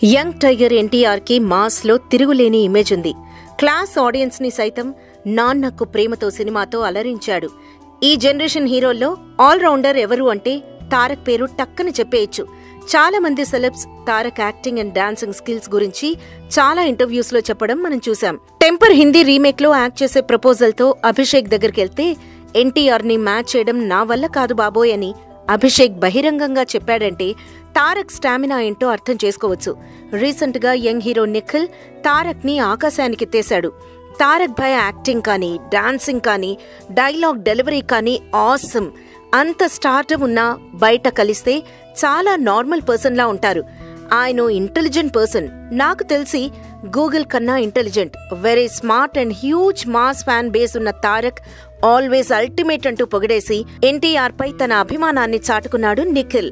Young tiger NTR కి mass లో తిరుగులేని ఇమేజ్ ఉంది. క్లాస్ ఆడియన్స్ ని సైతం నాన్నకు ప్రేమతో సినిమాతో అలరించాడు. ఈ జనరేషన్ హీరోల్లో ఆల్ రౌండర్ ఎవరు అంటే తారక్ పేరు టక్కన చెప్పేయచ్చు. చాలా మంది celebs Tarak acting and dancing skills గురించి చాలా ఇంటర్వ్యూస్ లో చెప్పడం మనం చూసాం. టెంపర్ హిందీ రీమేక్ లో యాక్ట్ చేసే ప్రపోజల్ తో అభిషేక్ దగ్గరికెళ్తే ఎన్టీఆర్ ని మ్యాచ్ చేయడం నా వల్ల కాదు బాబోయ్ అని అభిషేక్ బహిరంగంగా చెప్పాడంటే తారక్ స్టామినా ఏంటో అర్థం చేసుకోవచ్చు. రీసెంట్ గా యంగ్ హీరో నిఖిల్ తారక్ ని ఆకాశానికెత్తేశాడు. తారక్ భయ యాక్టింగ్ కానీ, డాన్సింగ్ కానీ, డైలాగ్ డెలివరీ కానీ ఆసమ్. అంత స్టార్డమ్ ఉన్నా బయట కలిస్తే చాలా నార్మల్ పర్సన్ లా ఉంటారు. ఆయన ఇంటెలిజెంట్ పర్సన్. నాకు తెలిసి గూగుల్ కన్నా intelligent, very smart and huge mass fan base ఉన్న తారక్ ఆల్వేస్ అల్టిమేట్ అంటూ పొగిడేసి ఎన్టీఆర్ పై తన అభిమానాన్ని చాటుకున్నాడు నిఖిల్.